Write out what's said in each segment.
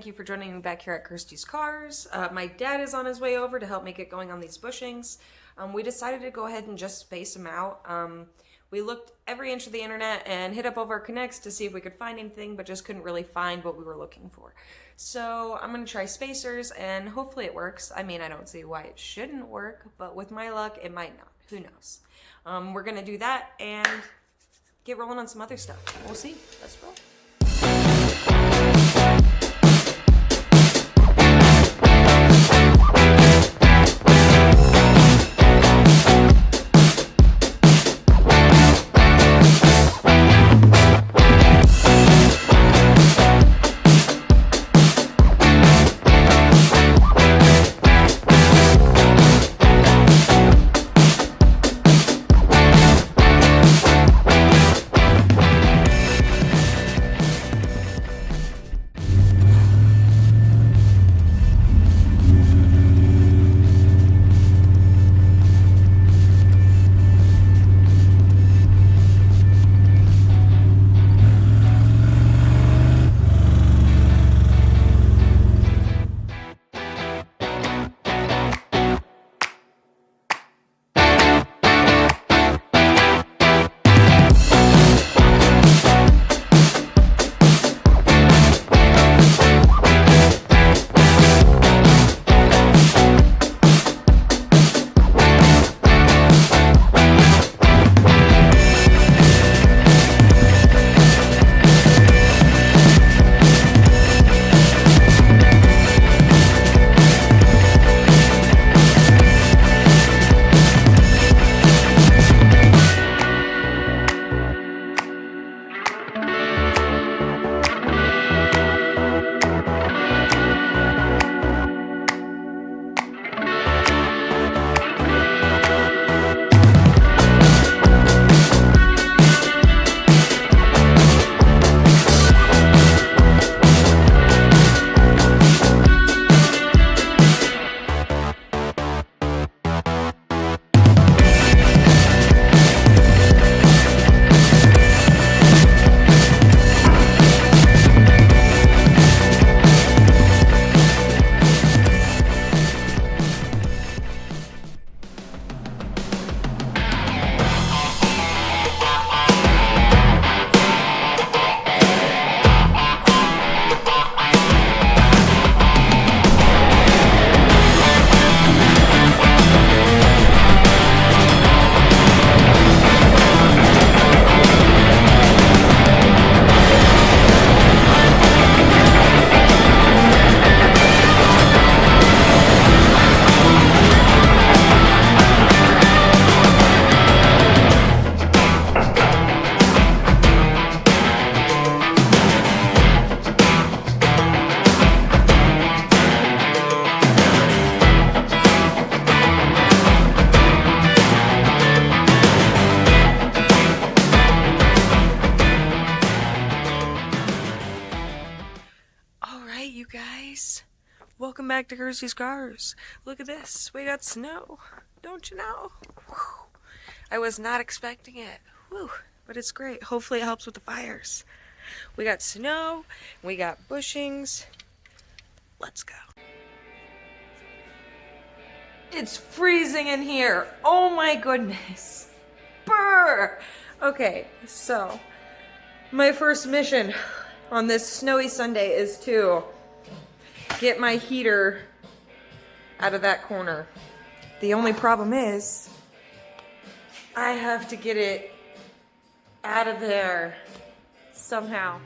thank you for joining me back here at Kirsties'Karz. My dad is on his way over to help me get going on these bushings. We decided to go ahead and just space them out. We looked every inch of the internet and hit up over Connects to see if we could find anything, but just couldn't really find what we were looking for. So I'm going to try spacers and hopefully it works. I mean, I don't see why it shouldn't work, but with my luck, it might not. Who knows? We're going to do that and get rolling on some other stuff. We'll see. Let's roll. Welcome back to Kirstie'sKarz. Look at this. We got snow. Don't you know? Whew. I was not expecting it. Whew. But it's great. Hopefully it helps with the fires. We got snow. We got bushings. Let's go. It's freezing in here. Oh my goodness. Brr. Okay, so my first mission on this snowy Sunday is to get my heater out of that corner. The only problem is I have to get it out of there somehow.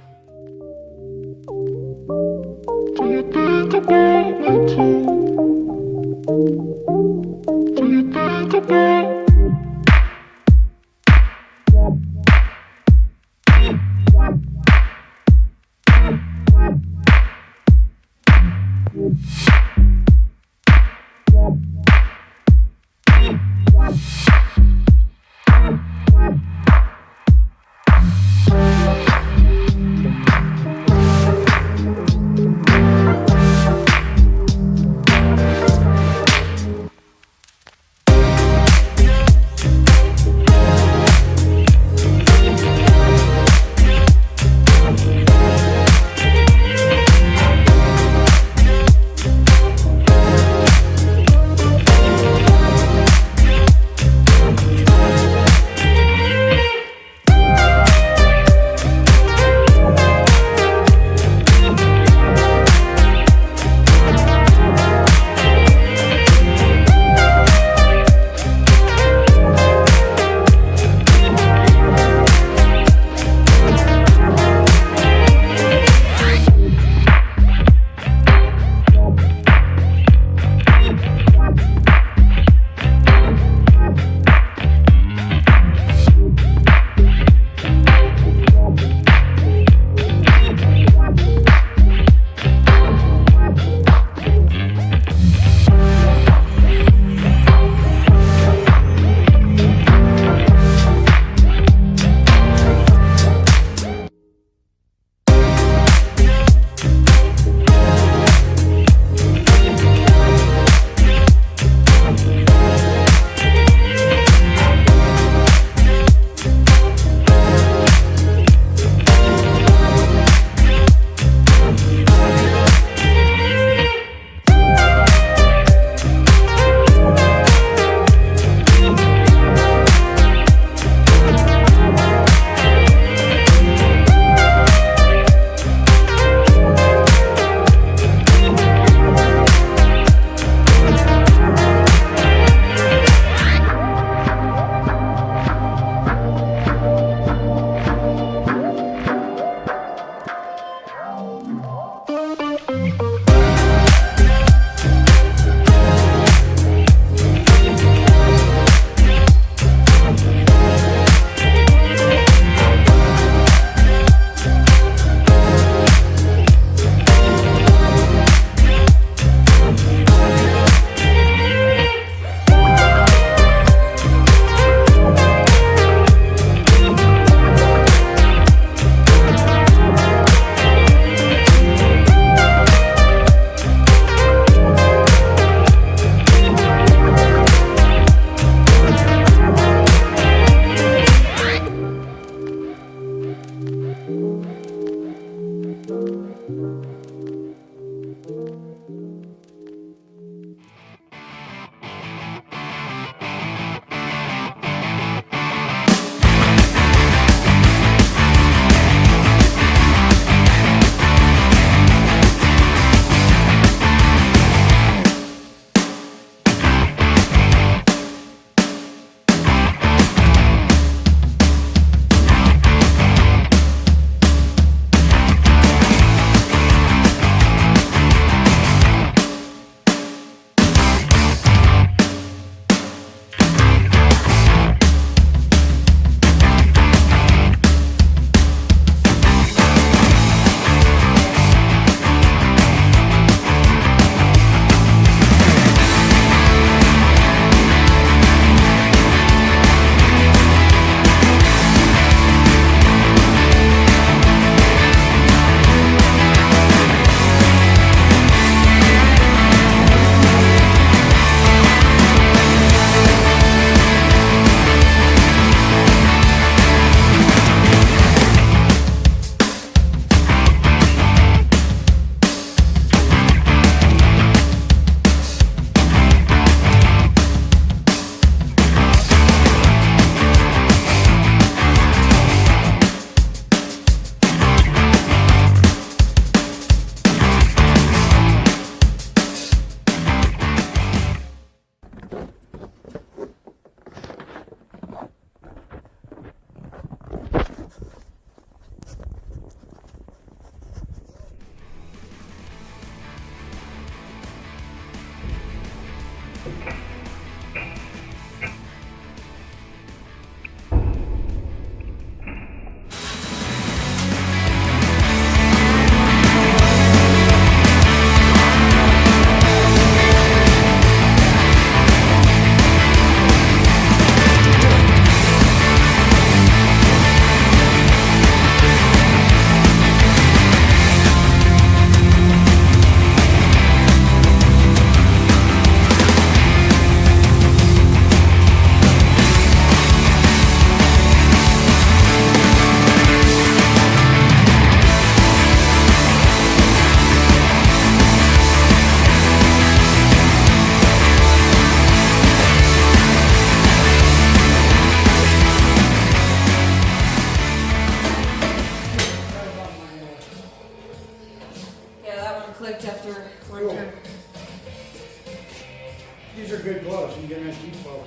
These are good gloves. You can get them at Depot.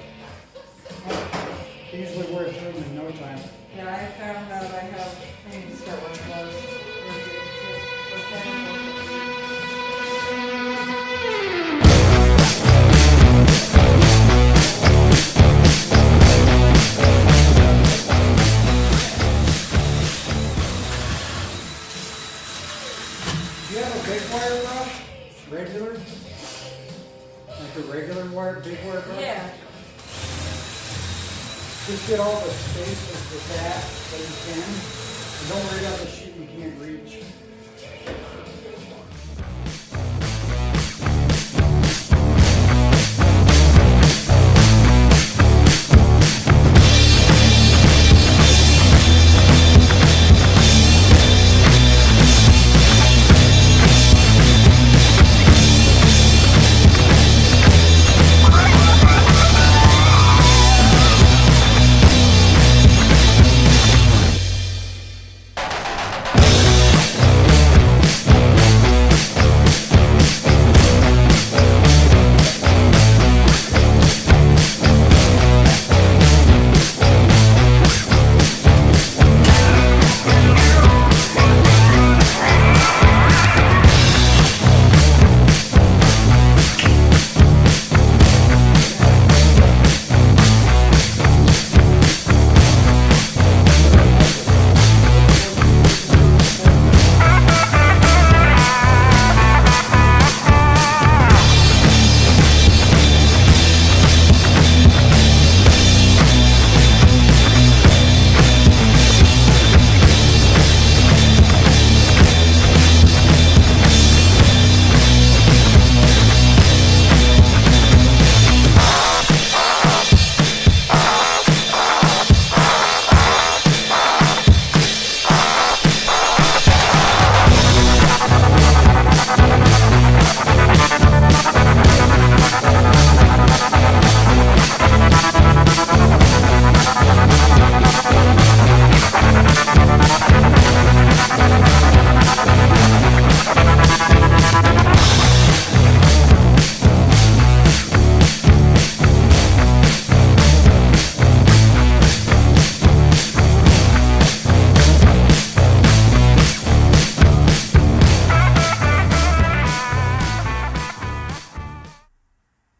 They usually wear through them in no time. Yeah, I found out I need to start wearing gloves. Do you have a big wire brush? Regular? Like a regular wire, big wire brush? Yeah. Just get all the spaces with that you can. And don't worry about the sheet you can't reach.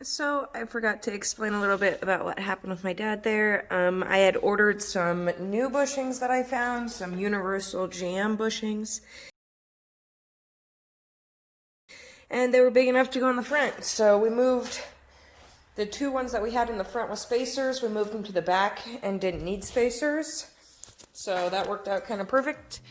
So I forgot to explain a little bit about what happened with my dad there. I had ordered some new bushings that I found, some universal jam bushings. And they were big enough to go in the front. So we moved the two ones that we had in the front with spacers, we moved them to the back and didn't need spacers. So that worked out kind of perfect.